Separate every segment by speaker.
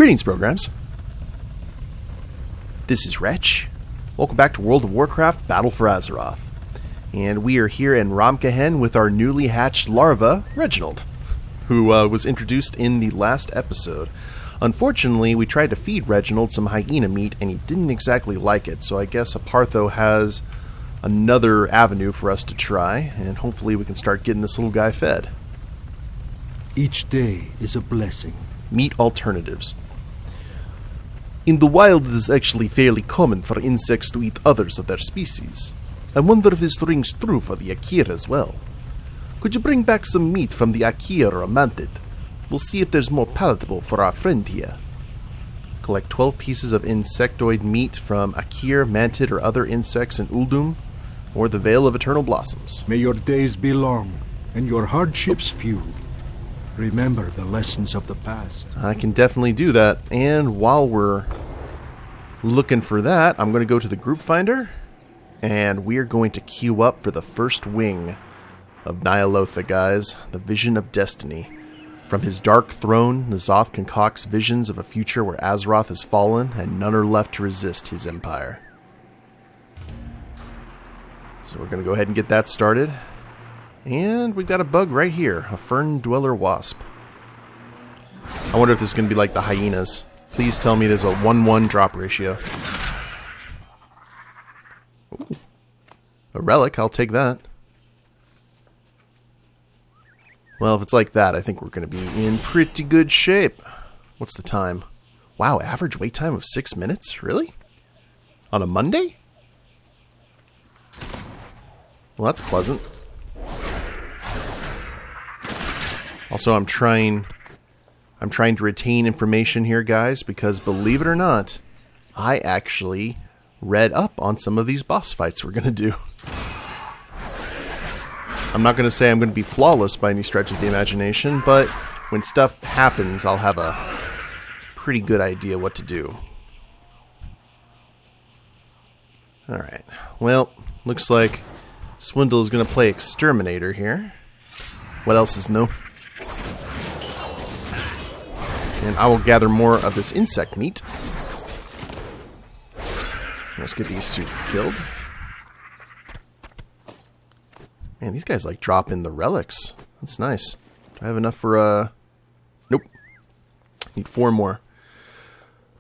Speaker 1: Greetings, programs. This is Wretch. Welcome back to World of Warcraft Battle for Azeroth. And we are here in Ramkahen with our newly hatched larva, Reginald, who was introduced in the last episode. Unfortunately, we tried to feed Reginald some hyena meat, and he didn't exactly like it, so I guess Apartho has another avenue for us to try, and hopefully we can start getting this little guy fed.
Speaker 2: Each day is a blessing.
Speaker 1: Meat alternatives. In the wild, it is actually fairly common for insects to eat others of their species. I wonder if this rings true for the Akir as well. Could you bring back some meat from the Akir or Mantid? We'll see if there's more palatable for our friend here. Collect 12 pieces of insectoid meat from Akir, Mantid, or other insects in Uldum, or the Vale of Eternal Blossoms.
Speaker 2: May your days be long, and your hardships few. Remember the lessons of the past.
Speaker 1: I can definitely do that. And while we're looking for that, I'm going to go to the group finder, and we're going to queue up for the first wing of Ny'alotha, guys. The Vision of Destiny. From his dark throne, N'Zoth concocts visions of a future where Azeroth has fallen, and none are left to resist his empire. So we're going to go ahead and get that started. And we've got a bug right here, a Fern Dweller Wasp. I wonder if this is going to be like the hyenas. Please tell me there's a 1-1 drop ratio. Ooh. A relic, I'll take that. Well, if it's like that, I think we're going to be in pretty good shape. What's the time? Wow, average wait time of 6 minutes? Really? On a Monday? Well, that's pleasant. Also, I'm trying to retain information here, guys, because believe it or not, I actually read up on some of these boss fights we're going to do. I'm not going to say I'm going to be flawless by any stretch of the imagination, but when stuff happens, I'll have a pretty good idea what to do. Alright, well, looks like Swindle is going to play Exterminator here. What else is new? And I will gather more of this insect meat. Let's get these two killed. Man, these guys like drop in the relics. That's nice. Do I have enough for Nope. Need 4 more.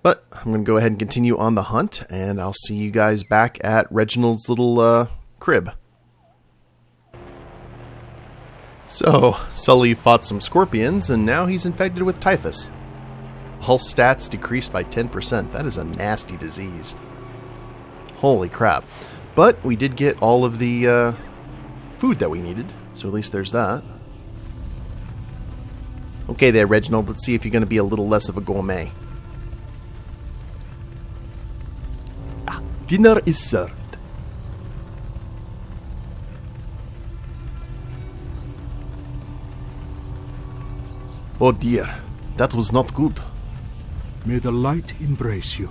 Speaker 1: But I'm going to go ahead and continue on the hunt, and I'll see you guys back at Reginald's little crib. So, Sully fought some scorpions, and now he's infected with typhus. All stats decreased by 10%. That is a nasty disease. Holy crap. But we did get all of the food that we needed, so at least there's that. Okay there, Reginald. Let's see if you're going to be a little less of a gourmet. Dinner is served. Oh dear, that was not good.
Speaker 2: May the light embrace you.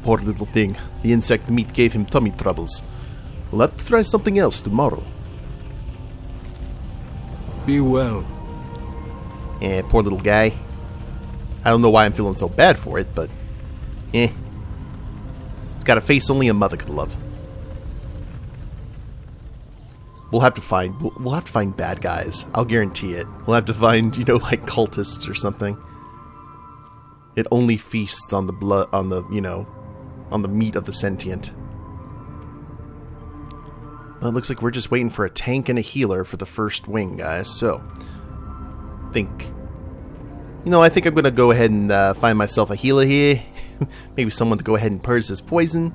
Speaker 1: Poor little thing. The insect meat gave him tummy troubles. We'll have to try something else tomorrow.
Speaker 2: Be well.
Speaker 1: Poor little guy. I don't know why I'm feeling so bad for it, but It's got a face only a mother could love. We'll have to find bad guys. I'll guarantee it. We'll have to find, like cultists or something. It only feasts on the blood, on the meat of the sentient. Well, it looks like we're just waiting for a tank and a healer for the first wing, guys. So, I think I'm going to go ahead and find myself a healer here. Maybe someone to go ahead and purge this poison.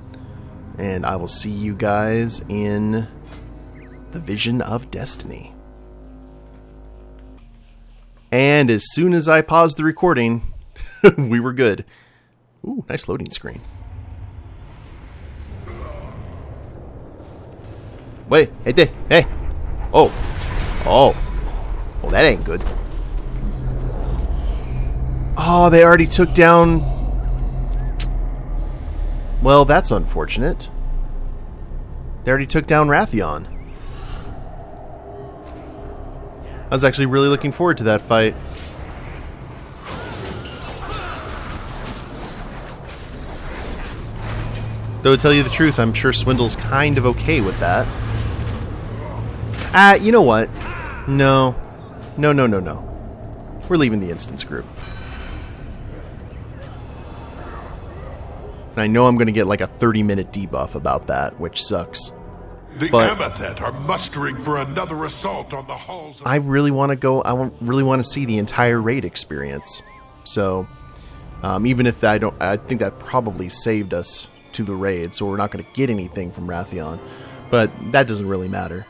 Speaker 1: And I will see you guys in the Vision of Destiny. And as soon as I paused the recording, we were good. Ooh, nice loading screen. Wait, hey. Oh, that ain't good. Oh, they already took down. Well, that's unfortunate. They already took down Wrathion. I was actually really looking forward to that fight. Though to tell you the truth, I'm sure Swindle's kind of okay with that. You know what? No. No, no, no, no. We're leaving the instance group. And I know I'm going to get like a 30-minute debuff about that, which sucks.
Speaker 3: The Amethet are mustering for another assault on the halls of...
Speaker 1: I really want to go... I really want to see the entire raid experience. So, even if I don't... I think that probably saved us to the raid, so we're not going to get anything from Wrathion. But that doesn't really matter.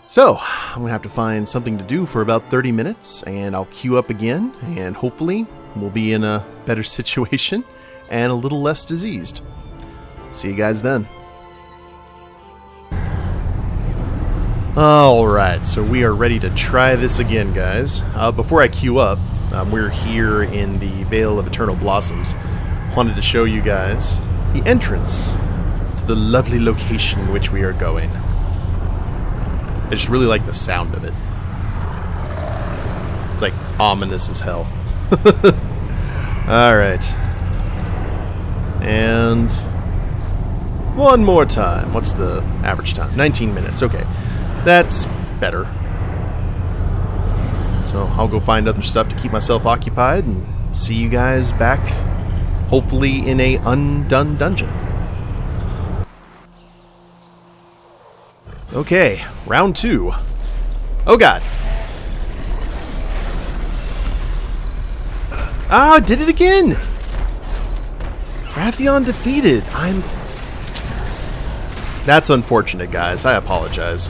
Speaker 1: So, I'm going to have to find something to do for about 30 minutes, and I'll queue up again, and hopefully we'll be in a better situation and a little less diseased. See you guys then. Alright, so we are ready to try this again, guys. Before I queue up, we're here in the Vale of Eternal Blossoms. Wanted to show you guys the entrance to the lovely location in which we are going. I just really like the sound of it. It's like ominous as hell. Alright. And one more time. What's the average time? 19 minutes. Okay. That's better. So I'll go find other stuff to keep myself occupied and see you guys back, hopefully in a undone dungeon. Okay, round 2. Oh god. Ah, did it again! Wrathion defeated. That's unfortunate, guys. I apologize.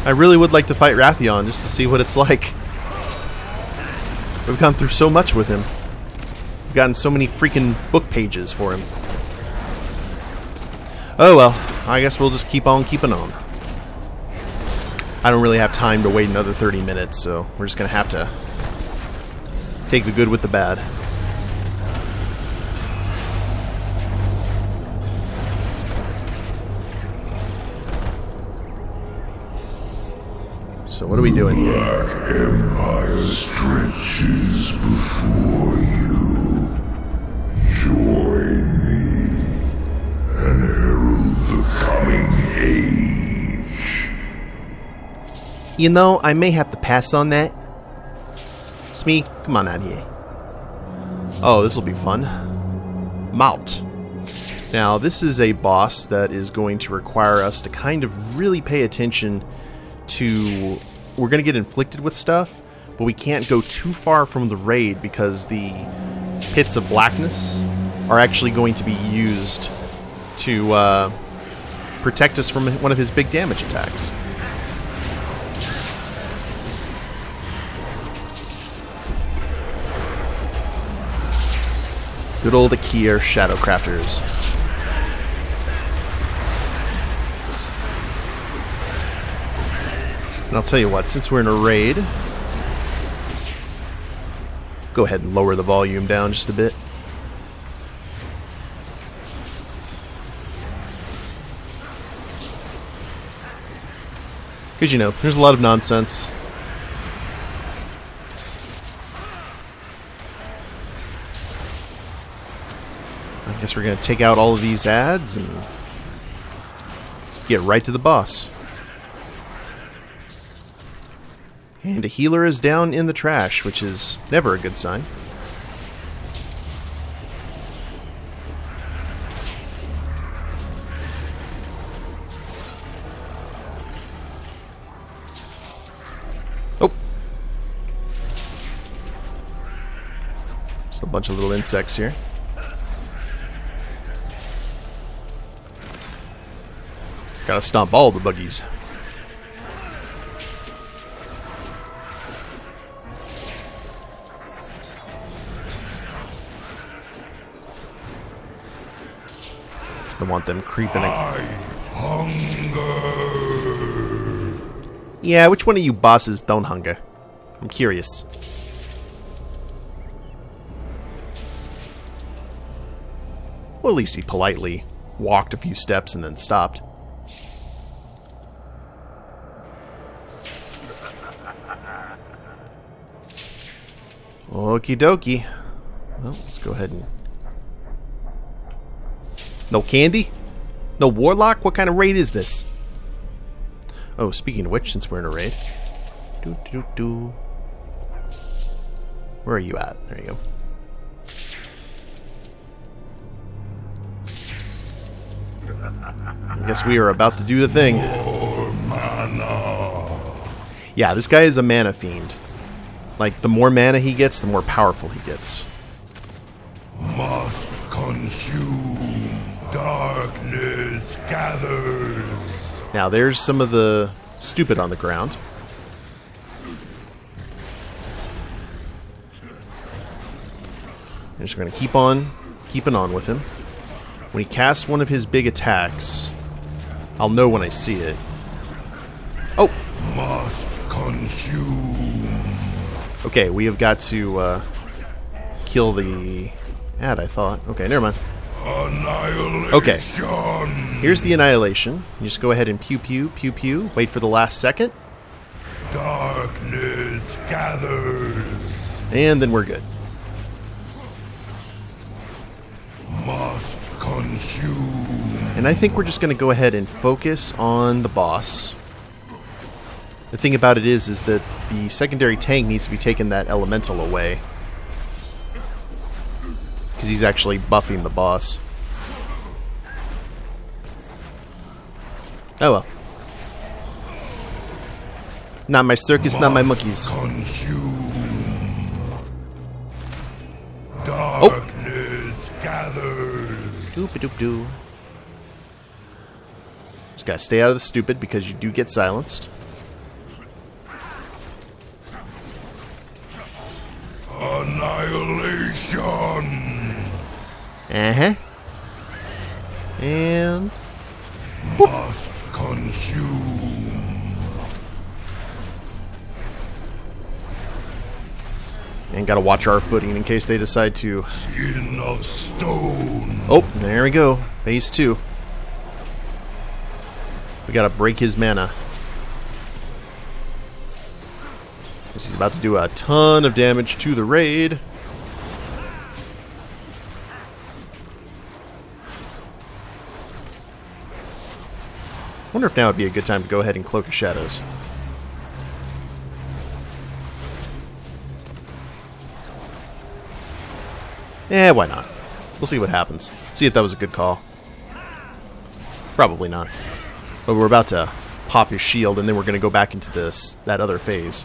Speaker 1: I really would like to fight Wrathion just to see what it's like. We've gone through so much with him. We've gotten so many freaking book pages for him. Oh well, I guess we'll just keep on keeping on. I don't really have time to wait another 30 minutes, so we're just gonna have to take the good with the bad. So what are we doing here?
Speaker 4: Black Empire stretches before you. Join me and herald the coming age.
Speaker 1: You know, I may have to pass on that. Smee, come on out here. Oh, this will be fun. Mount. Now, this is a boss that is going to require us to kind of really pay attention to... We're going to get inflicted with stuff, but we can't go too far from the raid because the pits of blackness are actually going to be used to protect us from one of his big damage attacks. Good old Akir Shadowcrafters. And I'll tell you what, since we're in a raid, go ahead and lower the volume down just a bit. Because, you know, there's a lot of nonsense. I guess we're going to take out all of these ads and get right to the boss. And a healer is down in the trash, which is never a good sign. Oh! Just a bunch of little insects here. Gotta stomp all the buggies. I want them creeping.
Speaker 4: Hunger.
Speaker 1: Yeah, which one of you bosses don't hunger? I'm curious. Well, at least he politely walked a few steps and then stopped. Okie dokie. Well, let's go ahead and... No candy? No warlock? What kind of raid is this? Oh, speaking of which, since we're in a raid... Where are you at? There you go. I guess we are about to do the thing. Yeah, this guy is a mana fiend. Like, the more mana he gets, the more powerful he gets.
Speaker 4: Must consume, darkness gathers.
Speaker 1: Now, there's some of the stupid on the ground. I'm just going to keep on keeping on with him. When he casts one of his big attacks, I'll know when I see it. Oh!
Speaker 4: Must consume.
Speaker 1: Okay, we have got to kill the ad, I thought. Okay, never mind.
Speaker 4: Annihilation.
Speaker 1: Okay. Here's the annihilation. You just go ahead and pew pew, pew pew. Wait for the last second.
Speaker 4: Darkness gathers.
Speaker 1: And then we're good.
Speaker 4: Must consume.
Speaker 1: And I think we're just going to go ahead and focus on the boss. The thing about it is that the secondary tank needs to be taking that elemental away. Because he's actually buffing the boss. Oh well. Not my circus, not my monkeys.
Speaker 4: Consume. Darkness gathers.
Speaker 1: Doop-a-doop-doo. Just gotta stay out of the stupid because you do get silenced.
Speaker 4: Annihilation.
Speaker 1: Uh-huh. And...
Speaker 4: Must consume.
Speaker 1: And gotta watch our footing in case they decide to...
Speaker 4: Skin of stone.
Speaker 1: Oh, there we go. Phase 2. We gotta break his mana. Because he's about to do a ton of damage to the raid. Wonder if now would be a good time to go ahead and Cloak of Shadows. Eh, why not? We'll see what happens. See if that was a good call. Probably not. But we're about to pop his shield, and then we're going to go back into that other phase.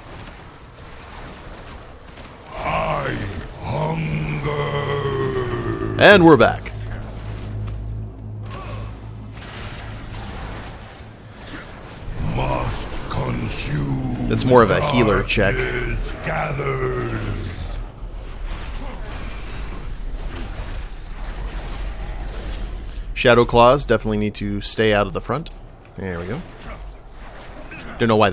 Speaker 4: I hunger.
Speaker 1: And we're back.
Speaker 4: Must consume.
Speaker 1: That's more of a healer check.
Speaker 4: Darkness gathers.
Speaker 1: Shadow Claws definitely need to stay out of the front. There we go. Don't know why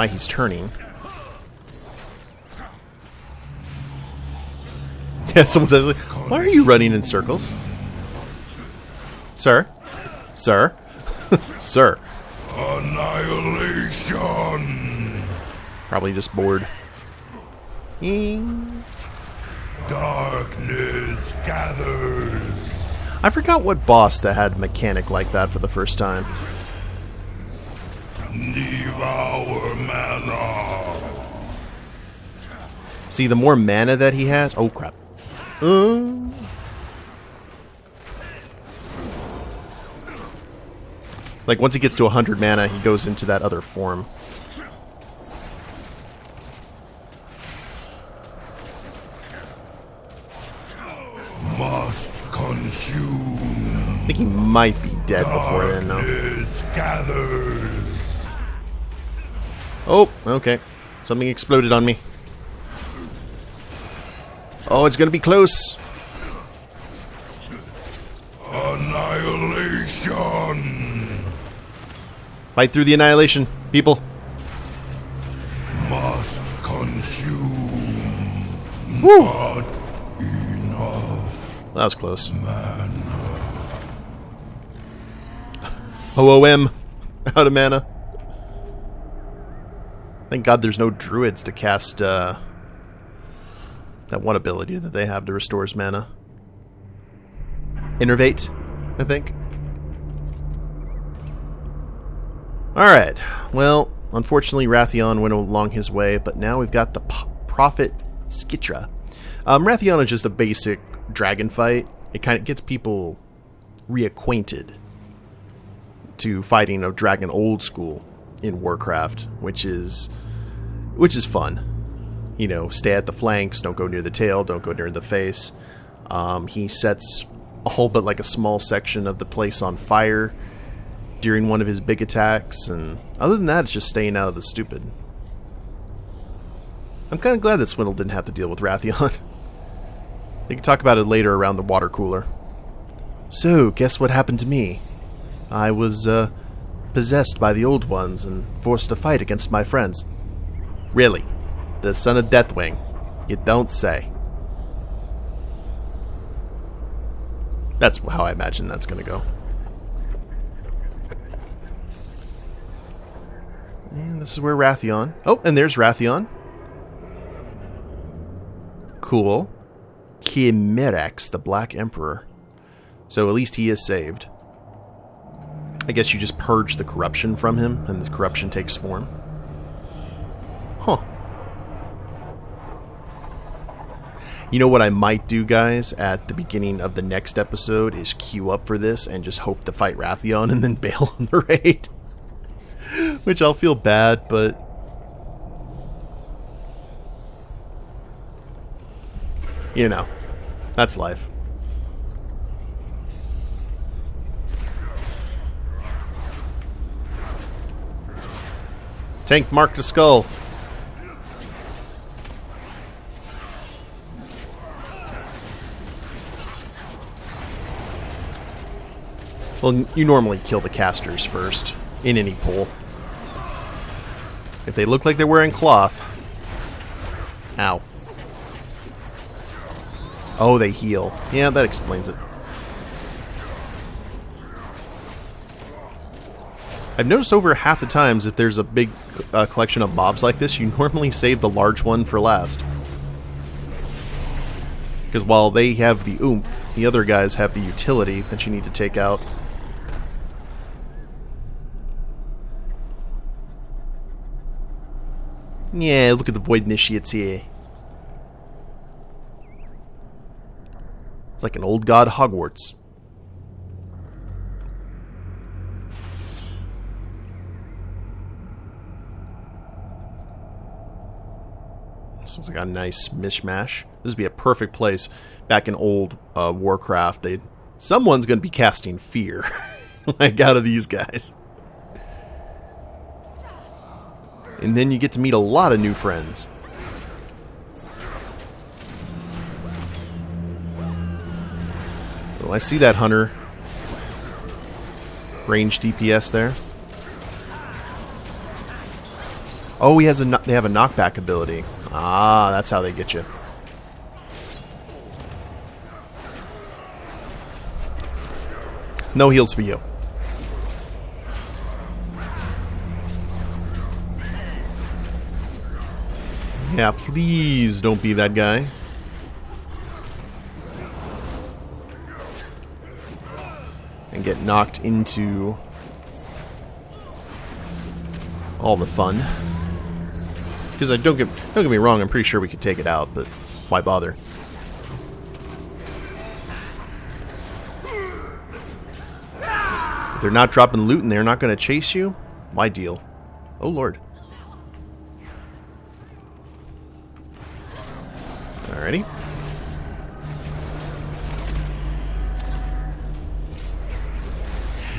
Speaker 1: he's turning. Yeah, someone says, like, why are you running in circles? Sir? Sir? Sir.
Speaker 4: Annihilation.
Speaker 1: Probably just bored.
Speaker 4: Darkness gathers.
Speaker 1: I forgot what boss that had a mechanic like that for the first time.
Speaker 4: Devour mana.
Speaker 1: See, the more mana that he has... Oh, crap. Like, once he gets to 100 mana, he goes into that other form.
Speaker 4: Must consume.
Speaker 1: I think he might be dead before then, though.
Speaker 4: Darkness gathers.
Speaker 1: Oh, okay. Something exploded on me. Oh, it's gonna be close.
Speaker 4: Annihilation.
Speaker 1: Fight through the annihilation, people.
Speaker 4: Must consume.
Speaker 1: Woo!
Speaker 4: Not enough.
Speaker 1: That was close. OOM. Out of mana. Thank God there's no druids to cast that one ability that they have to restores mana. Innervate, I think. Alright, well, unfortunately Wrathion went along his way, but now we've got the Prophet Skitra. Wrathion is just a basic dragon fight. It kind of gets people reacquainted to fighting a dragon old school in Warcraft, which is fun. You know, stay at the flanks, don't go near the tail, don't go near the face. He sets a whole but like a small section of the place on fire during one of his big attacks, and other than that, it's just staying out of the stupid. I'm kind of glad that Swindle didn't have to deal with Wrathion. They can talk about it later around the water cooler. So, guess what happened to me? I was, possessed by the Old Ones and forced to fight against my friends. Really? The son of Deathwing? You don't say. That's how I imagine that's gonna go. And this is where Wrathion... Oh, and there's Wrathion. Cool. Chimerax, the Black Emperor. So at least he is saved. I guess you just purge the corruption from him, and the corruption takes form. Huh. You know what I might do, guys, at the beginning of the next episode is queue up for this and just hope to fight Wrathion and then bail on the raid. Which I'll feel bad, but... you know, that's life. Tank marked the skull. Well, you normally kill the casters first, in any pool. If they look like they're wearing cloth... Ow. Oh, they heal. Yeah, that explains it. I've noticed over half the times if there's a big collection of mobs like this, you normally save the large one for last. Because while they have the oomph, the other guys have the utility that you need to take out. Yeah, look at the Void Initiates here. It's like an old god Hogwarts. This looks like a nice mishmash. This would be a perfect place. Back in old Warcraft, someone's going to be casting fear like out of these guys. And then you get to meet a lot of new friends. Oh, I see that hunter. Range DPS there. Oh, they have a knockback ability. Ah, that's how they get you. No heals for you. Yeah, please don't be that guy. And get knocked into all the fun. Because don't get me wrong, I'm pretty sure we could take it out, but why bother? If they're not dropping loot and they're not going to chase you, why deal? Oh lord. Alrighty.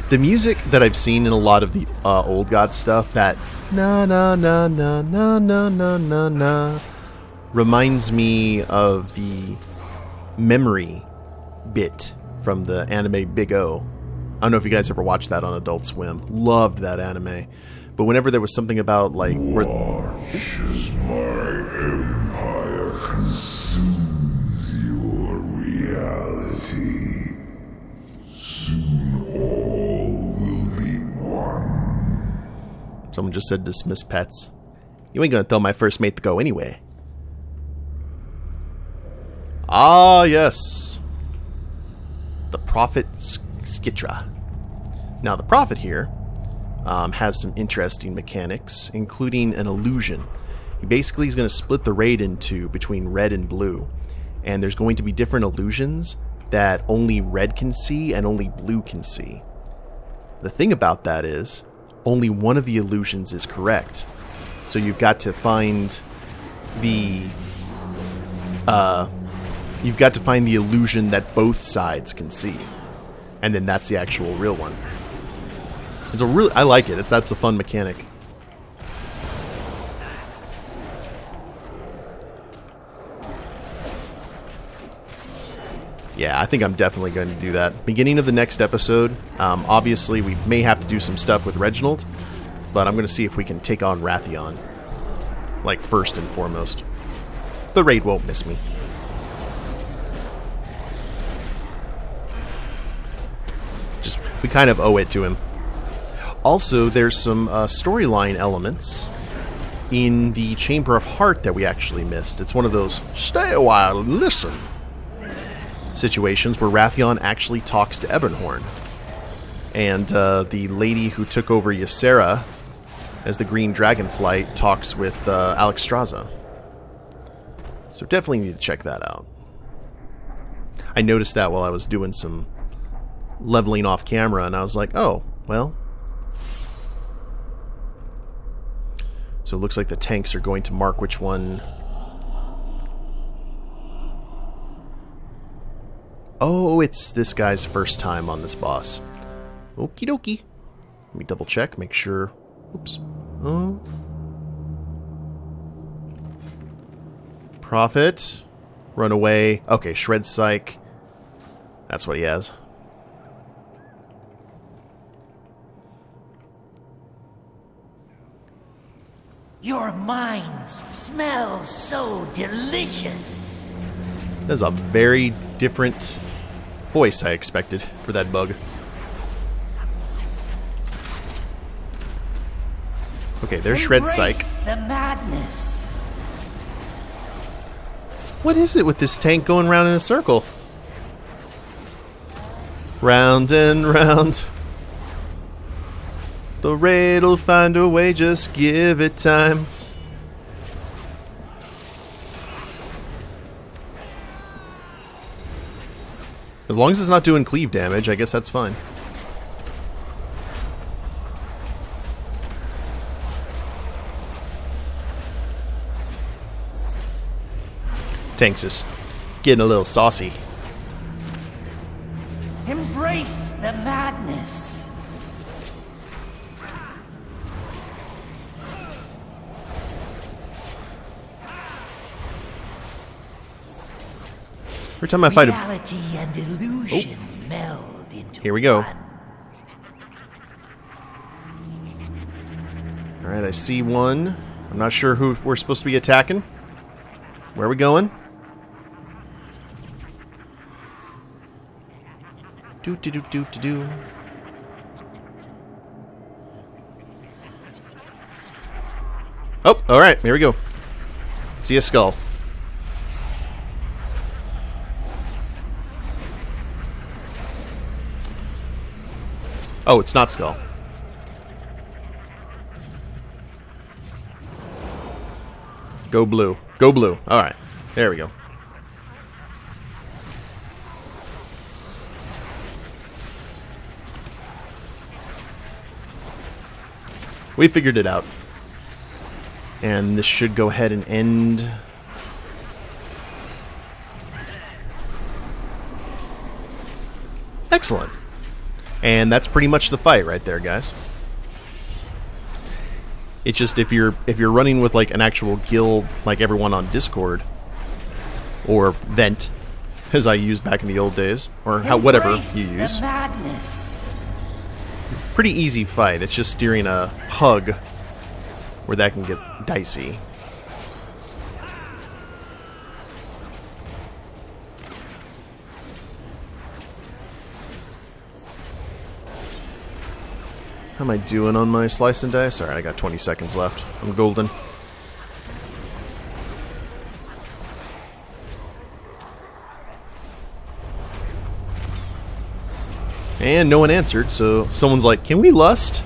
Speaker 1: The music that I've seen in a lot of the old god stuff, that na na na na na na na na na, reminds me of the memory bit from the anime Big O. I don't know if you guys ever watched that on Adult Swim. Loved that anime. But whenever there was something about, like...
Speaker 4: Watch as my empire consumes your reality. Soon all will be one.
Speaker 1: Someone just said dismiss pets. You ain't gonna tell my first mate to go anyway. Ah, yes. The Prophet Skitra. Now, the Prophet here has some interesting mechanics, including an illusion. He basically is going to split the raid into between red and blue. And there's going to be different illusions that only red can see and only blue can see. The thing about that is, only one of the illusions is correct. So you've got to find the illusion that both sides can see, and then that's the actual real one. I like it. That's a fun mechanic. Yeah, I think I'm definitely going to do that. Beginning of the next episode, obviously we may have to do some stuff with Reginald, but I'm going to see if we can take on Wrathion. Like, first and foremost. The raid won't miss me. We kind of owe it to him. Also, there's some storyline elements in the Chamber of Heart that we actually missed. It's one of those stay a while and listen situations where Wrathion actually talks to Ebonhorn. And the lady who took over Ysera as the Green Dragonflight talks with Alexstrasza. So definitely need to check that out. I noticed that while I was doing some leveling off camera, and I was like, oh, well. So it looks like the tanks are going to mark which one. Oh, it's this guy's first time on this boss. Okie dokie. Let me double check, make sure. Oops. Oh. Prophet. Run away. Okay, Shred Psych. That's what he has.
Speaker 5: Your minds smell so delicious.
Speaker 1: That's a very different voice I expected for that bug. Okay, there's Shred Psych.
Speaker 5: The madness.
Speaker 1: What is it with this tank going round in a circle? Round and round. The raid'll find a way, just give it time. As long as it's not doing cleave damage, I guess that's fine. Tank's just getting a little saucy.
Speaker 5: Embrace the madness.
Speaker 1: Every time I fight
Speaker 5: Reality and illusion meld into
Speaker 1: Here we go.
Speaker 5: one.
Speaker 1: Alright, I see one. I'm not sure who we're supposed to be attacking. Where are we going? Do. Oh, alright, here we go. See a skull. Oh, it's not skull. Go blue. Go blue. Alright. There we go. We figured it out. And this should go ahead and end. Excellent. And that's pretty much the fight right there, guys. It's just if you're running with like an actual guild like everyone on Discord or Vent, as I used back in the old days, or whatever you use. Pretty easy fight. It's just during a hug where that can get dicey. How am I doing on my slice and dice? Alright, I got 20 seconds left. I'm golden. And no one answered, so someone's like, can we lust?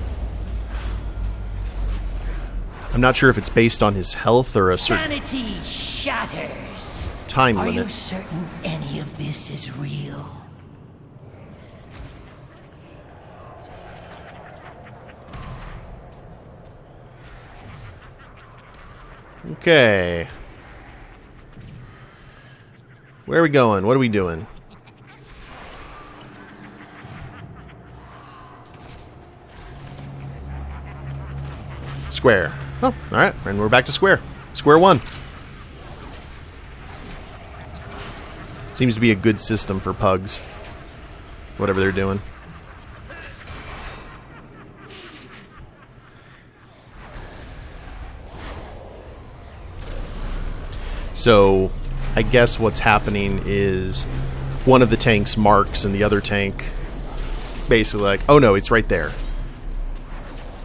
Speaker 1: I'm not sure if it's based on his health or a certain
Speaker 5: Sanity shatters.
Speaker 1: time
Speaker 5: Are you
Speaker 1: limit.
Speaker 5: certain any of this is real?
Speaker 1: Okay. Where are we going? What are we doing? Square. Oh, alright. And we're back to square. Square one. Seems to be a good system for pugs. Whatever they're doing. So, I guess what's happening is one of the tanks marks and the other tank basically like, oh no, it's right there.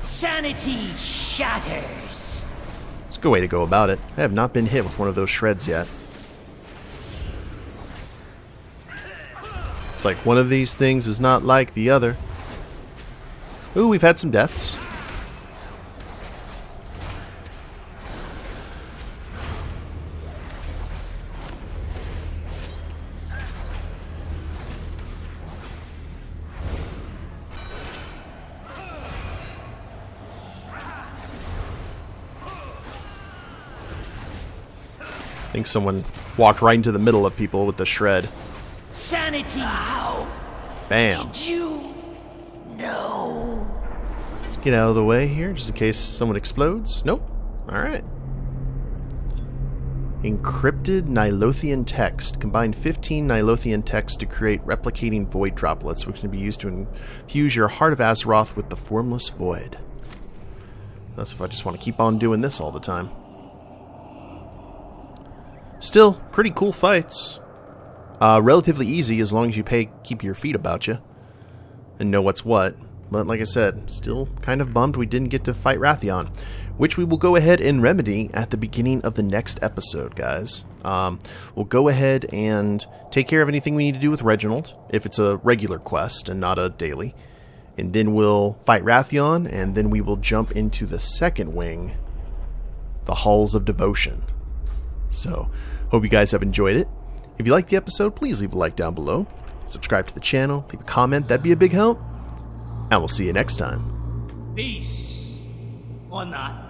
Speaker 5: Sanity shatters.
Speaker 1: It's a good way to go about it. I have not been hit with one of those shreds yet. It's like one of these things is not like the other. Ooh, we've had some deaths. I think someone walked right into the middle of people with the shred.
Speaker 5: Sanity. How
Speaker 1: Bam.
Speaker 5: did you know?
Speaker 1: Let's get out of the way here, just in case someone explodes. Nope. Alright. Encrypted Ny'alothian text. Combine 15 Ny'alothian text to create replicating void droplets, which can be used to infuse your Heart of Azeroth with the formless void. That's if I just want to keep on doing this all the time. Still, pretty cool fights. Relatively easy as long as you keep your feet about you and know what's what. But like I said, still kind of bummed we didn't get to fight Wrathion, which we will go ahead and remedy at the beginning of the next episode, guys. We'll go ahead and take care of anything we need to do with Reginald, if it's a regular quest and not a daily. And then we'll fight Wrathion, and then we will jump into the second wing, the Halls of Devotion. So, hope you guys have enjoyed it. If you liked the episode, please leave a like down below. Subscribe to the channel, leave a comment, that'd be a big help. And we'll see you next time.
Speaker 6: Peace. Or not.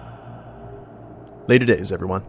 Speaker 1: Later days, everyone.